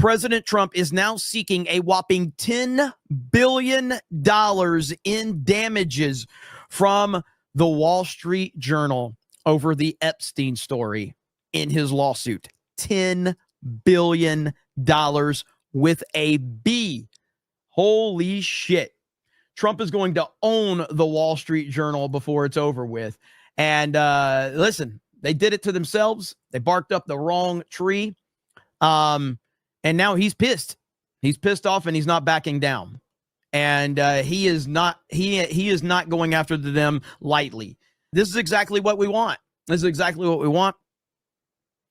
President Trump is now seeking a whopping $10 billion in damages from the Wall Street Journal over the Epstein story in his lawsuit. $10 billion with a B. Holy shit. Trump is going to own the Wall Street Journal before it's over with. And listen, they did it to themselves. They barked up the wrong tree. And now he's pissed. He's pissed off and he's not backing down. And he is not going after them lightly. This is exactly what we want. This is exactly what we want.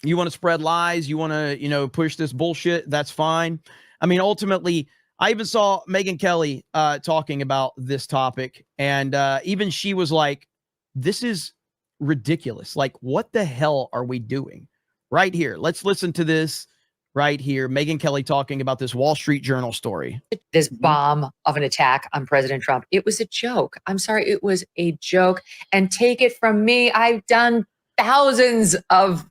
You want to spread lies, you want to, push this bullshit, that's fine. I mean, ultimately, I even saw Megyn Kelly talking about this topic, and even she was like, this is ridiculous. Like, what the hell are we doing? Right here. Let's listen to this right here. Megyn Kelly talking about this Wall Street Journal story. This bomb of an attack on President Trump. It was a joke. I'm sorry. It was a joke. And take it from me, I've done thousands of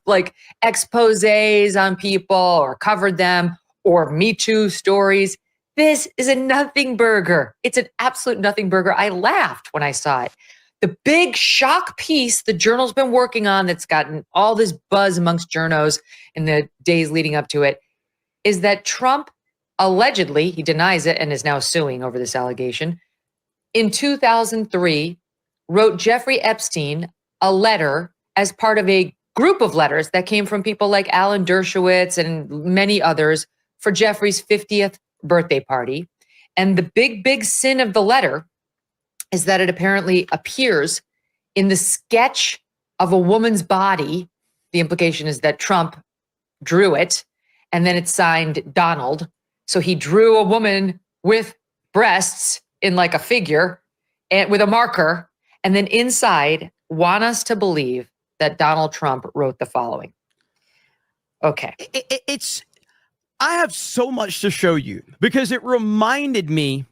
exposés on people or covered them or Me Too stories. This is a nothing burger. It's an absolute nothing burger. I laughed when I saw it. The big shock piece the Journal's been working on that's gotten all this buzz amongst journos in the days leading up to it is that Trump allegedly, he denies it and is now suing over this allegation, in 2003 wrote Jeffrey Epstein a letter as part of a group of letters that came from people like Alan Dershowitz and many others for Jeffrey's 50th birthday party. And the big sin of the letter is that it apparently appears in the sketch of a woman's body. The implication is that Trump drew it, and then it's signed Donald. So he drew a woman with breasts in like a figure and with a marker, and then inside want us to believe that Donald Trump wrote the following. Okay. I have so much to show you because it reminded me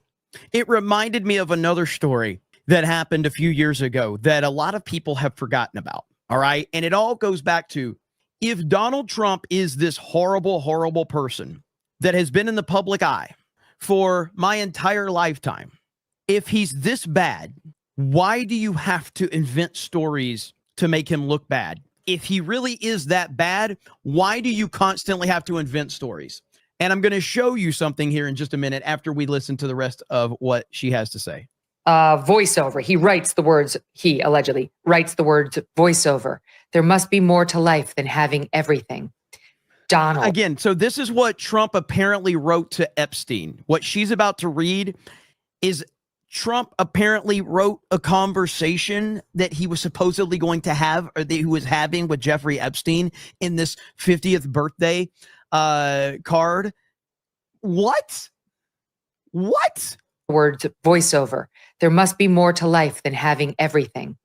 of another story that happened a few years ago that a lot of people have forgotten about. All right. And it all goes back to, if Donald Trump is this horrible, horrible person that has been in the public eye for my entire lifetime, if he's this bad, why do you have to invent stories to make him look bad? If he really is that bad, why do you constantly have to invent stories? And I'm going to show you something here in just a minute after we listen to the rest of what she has to say. Voiceover. He allegedly writes the words voiceover. There must be more to life than having everything. Donald. Again, so this is what Trump apparently wrote to Epstein. What she's about to read is Trump apparently wrote a conversation that he was supposedly going to have, or that he was having with Jeffrey Epstein in this 50th birthday card. What? Words voiceover. There must be more to life than having everything.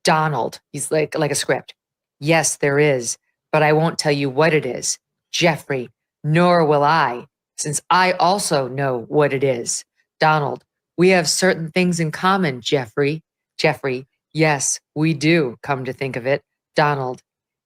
Donald. He's like a script. Yes, there is, but I won't tell you what it is. Jeffrey, nor will I, since I also know what it is. Donald. We have certain things in common, Jeffrey. Jeffrey, yes, we do, come to think of it. Donald,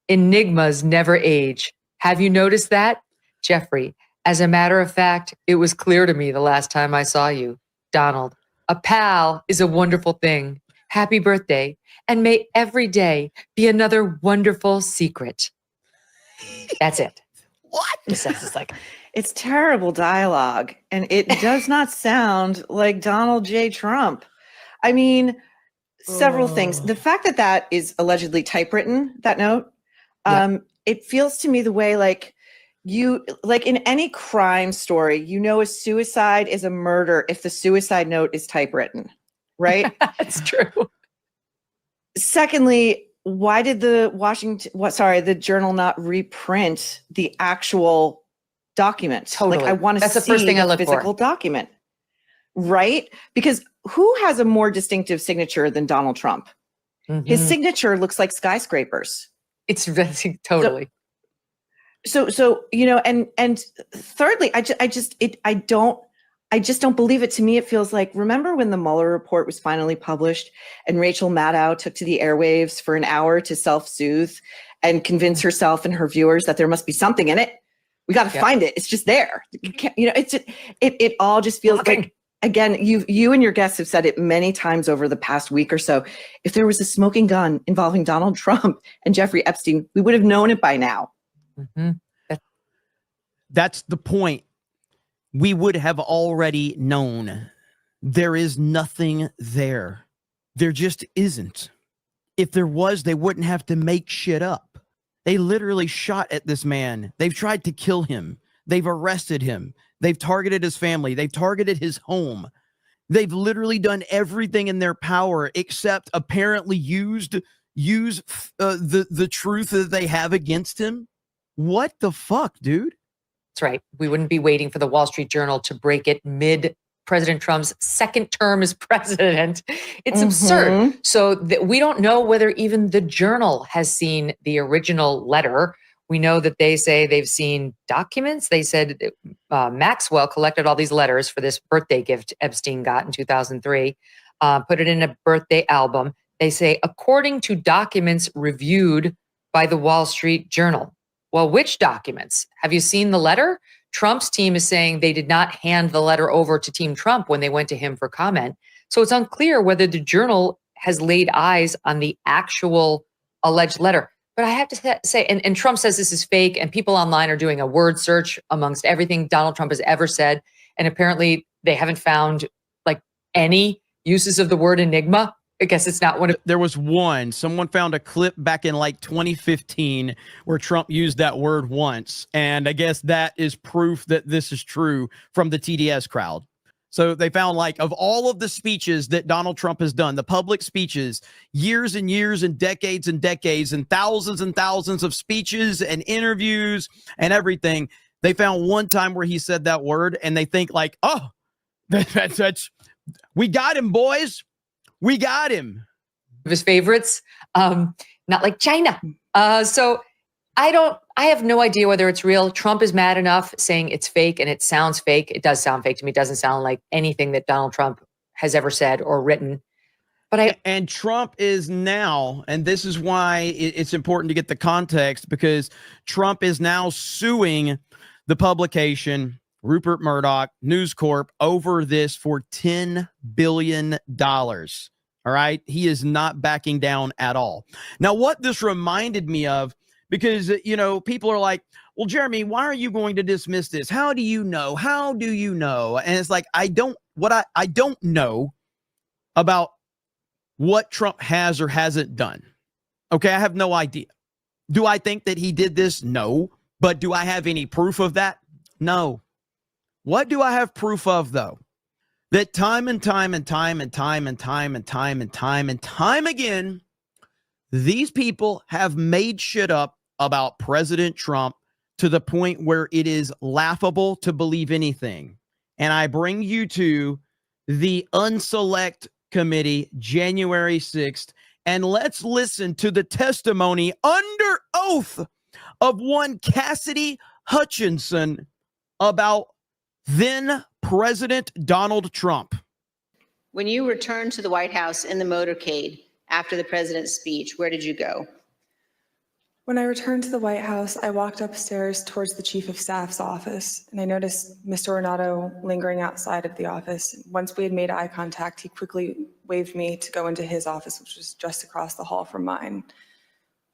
enigmas never age. Have you noticed that? Jeffrey, as a matter of fact, it was clear to me the last time I saw you. Donald, a pal is a wonderful thing. Happy birthday, and may every day be another wonderful secret. That's it. What? It's terrible dialogue, and it does not sound like Donald J. Trump. I mean, several things. The fact that is allegedly typewritten, that note, it feels to me the way in any crime story, a suicide is a murder if the suicide note is typewritten, right? That's true. Secondly, why did the Journal not reprint the actual document? Totally. I want to see the first thing I look physical for. document, right? Because who has a more distinctive signature than Donald Trump? Mm-hmm. His signature looks like skyscrapers. It's really totally. So and thirdly, I just don't believe it. To me, it feels like, remember when the Mueller report was finally published and Rachel Maddow took to the airwaves for an hour to self-soothe and convince herself and her viewers that there must be something in it, We got to find it. It's just there. You can't, it all just feels like, again, you and your guests have said it many times over the past week or so. If there was a smoking gun involving Donald Trump and Jeffrey Epstein, we would have known it by now. Mm-hmm. That's the point. We would have already known. There is nothing there. There just isn't. If there was, they wouldn't have to make shit up. They literally shot at this man. They've tried to kill him. They've arrested him. They've targeted his family. They've targeted his home. They've literally done everything in their power except apparently use the truth that they have against him. What the fuck, dude? That's right. We wouldn't be waiting for the Wall Street Journal to break it mid President Trump's second term as president. It's absurd. So we don't know whether even the Journal has seen the original letter. We know that they say they've seen documents. They said Maxwell collected all these letters for this birthday gift Epstein got in 2003, put it in a birthday album. They say, according to documents reviewed by the Wall Street Journal. Well, which documents? Have you seen the letter? Trump's team is saying they did not hand the letter over to Team Trump when they went to him for comment. So it's unclear whether the Journal has laid eyes on the actual alleged letter. But I have to say, and Trump says this is fake, and people online are doing a word search amongst everything Donald Trump has ever said. And apparently they haven't found like any uses of the word enigma. I guess it's not one of. There was one. Someone found a clip back in like 2015 where Trump used that word once. And I guess that is proof that this is true from the TDS crowd. So they found like of all of the speeches that Donald Trump has done, the public speeches, years and years and decades and thousands of speeches and interviews and everything. They found one time where he said that word and they think like, oh, that's we got him, boys. We got him. His favorites, not like China. So I have no idea whether it's real. Trump is mad enough saying it's fake and it sounds fake. It does sound fake to me. It doesn't sound like anything that Donald Trump has ever said or written. And Trump is now, and this is why it's important to get the context, because Trump is now suing the publication Rupert Murdoch, News Corp, over this for $10 billion. All right. He is not backing down at all. Now, what this reminded me of, because, people are like, well, Jeremy, why are you going to dismiss this? How do you know? How do you know? And it's like, I don't know about what Trump has or hasn't done. Okay. I have no idea. Do I think that he did this? No. But do I have any proof of that? No. What do I have proof of, though? That time and time again, these people have made shit up about President Trump to the point where it is laughable to believe anything. And I bring you to the Unselect Committee, January 6th, and let's listen to the testimony under oath of one Cassidy Hutchinson about then President Donald Trump. When you returned to the White House in the motorcade after the president's speech, where did you go? When I returned to the White House, I walked upstairs towards the Chief of Staff's office, and I noticed Mr. Renato lingering outside of the office. Once we had made eye contact, he quickly waved me to go into his office, which was just across the hall from mine.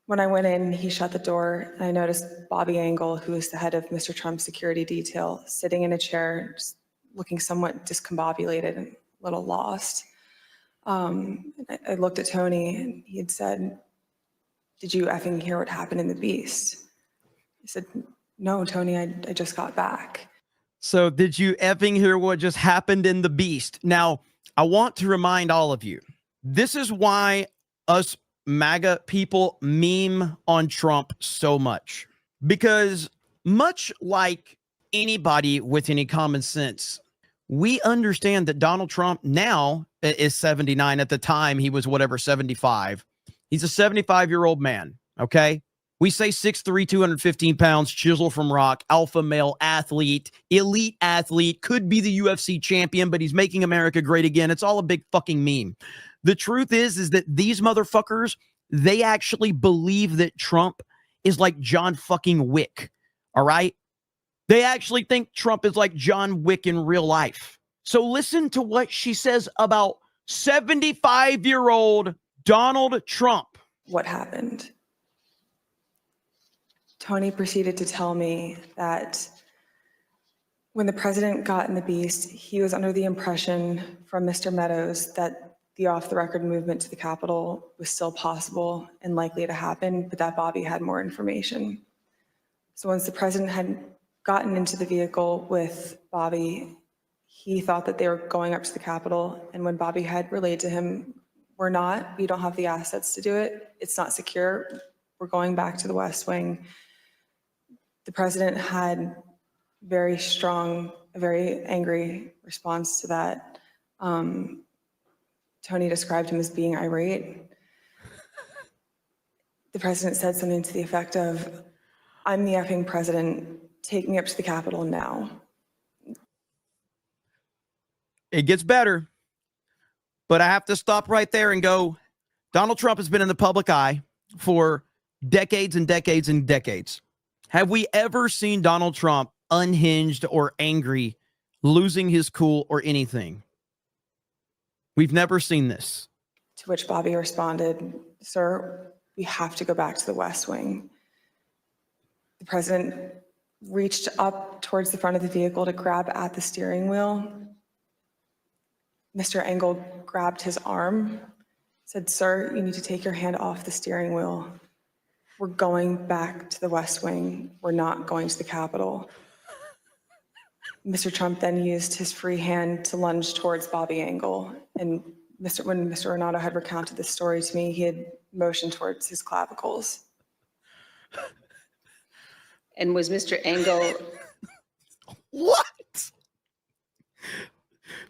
When I went in, he shut the door, and I noticed Bobby Engel, who is the head of Mr. Trump's security detail, sitting in a chair, just looking somewhat discombobulated and a little lost. I looked at Tony, and he had said, "Did you effing hear what happened in the Beast?" I said, "No, Tony, I just got back." So did you effing hear what just happened in the Beast? Now, I want to remind all of you, this is why us MAGA people meme on Trump so much, because much like anybody with any common sense, we understand that Donald Trump now is 79. At the time, he was whatever, 75. He's a 75-year-old man, okay? We say 6'3", 215 pounds, chisel from rock, alpha male athlete, elite athlete, could be the UFC champion, but he's making America great again. It's all a big fucking meme. The truth is that these motherfuckers, they actually believe that Trump is like John fucking Wick, all right? They actually think Trump is like John Wick in real life. So listen to what she says about 75-year-old Donald Trump. What happened? Tony proceeded to tell me that when the president got in the beast, he was under the impression from Mr. Meadows that the off-the-record movement to the Capitol was still possible and likely to happen, but that Bobby had more information. So once the president had gotten into the vehicle with Bobby, he thought that they were going up to the Capitol, and when Bobby had relayed to him, we don't have the assets to do it, it's not secure, we're going back to the West Wing. The president had very strong, a very angry response to that. Tony described him as being irate. The president said something to the effect of, "I'm the effing president, take me up to the Capitol now." It gets better, but I have to stop right there and go, Donald Trump has been in the public eye for decades and decades and decades. Have we ever seen Donald Trump unhinged or angry, losing his cool or anything? We've never seen this. To which Bobby responded, "Sir, we have to go back to the West Wing." The president reached up towards the front of the vehicle to grab at the steering wheel. Mr. Engel grabbed his arm, said, "Sir, you need to take your hand off the steering wheel. We're going back to the West Wing. We're not going to the Capitol." Mr. Trump then used his free hand to lunge towards Bobby Engel. And when Mr. Ornato had recounted this story to me, he had motioned towards his clavicles. And was Mr. Engel... What?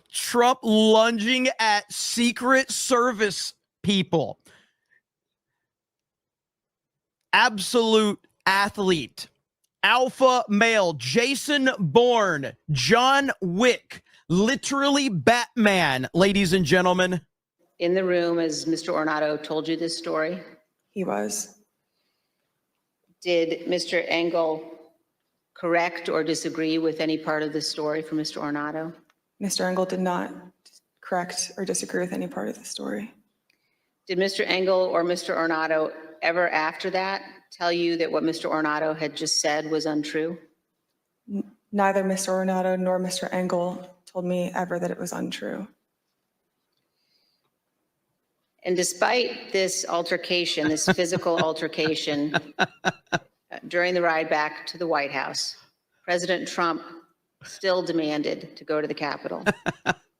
Trump lunging at Secret Service people. Absolute athlete. Alpha male. Jason Bourne. John Wick. Literally Batman, ladies and gentlemen. in the room as Mr. Ornato told you this story? He was. Did Mr. Engel correct or disagree with any part of the story from Mr. Ornato? Mr. Engel did not correct or disagree with any part of the story. Did Mr. Engel or Mr. Ornato ever after that tell you that what Mr. Ornato had just said was untrue? Neither Mr. Ornato nor Mr. Engel told me ever that it was untrue. And despite this altercation, this physical altercation during the ride back to the White House, President Trump still demanded to go to the Capitol.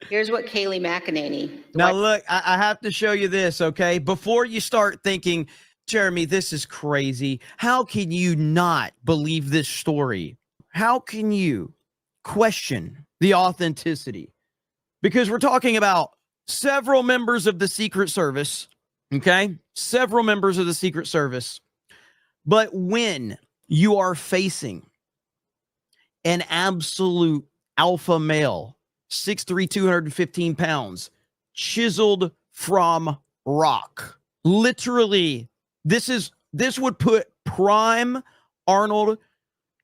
Here's what Kayleigh McEnany. Now, look, I have to show you this, okay? Before you start thinking, Jeremy, this is crazy. How can you not believe this story? How can you question the authenticity? Because we're talking about several members of the Secret Service, okay? Several members of the Secret Service. But when you are facing an absolute alpha male, 6'3", 215 pounds, chiseled from rock, literally, this would put prime Arnold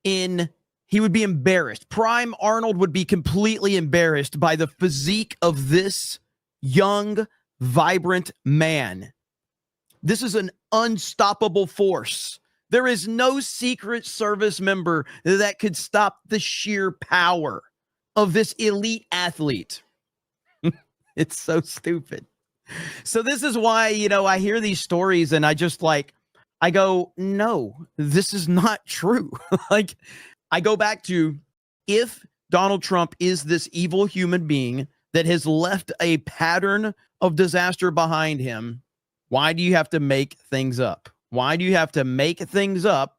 in, he would be embarrassed. Prime Arnold would be completely embarrassed by the physique of this young, vibrant man. This is an unstoppable force. There is no Secret Service member that could stop the sheer power of this elite athlete. It's so stupid. So this is why, you know, I hear these stories and I just like, I go, no, this is not true. Like, I go back to, if Donald Trump is this evil human being that has left a pattern of disaster behind him, why do you have to make things up? Why do you have to make things up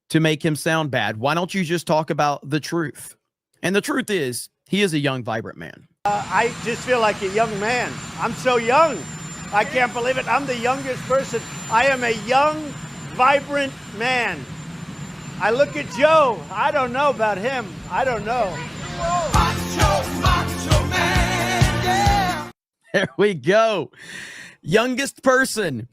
to make him sound bad? Why don't you just talk about the truth? And the truth is, he is a young, vibrant man. I just feel like a young man. I'm so young. I can't believe it. I'm the youngest person. I am a young, vibrant man. I look at Joe. I don't know about him. I don't know. Macho man, yeah. There we go. Youngest person.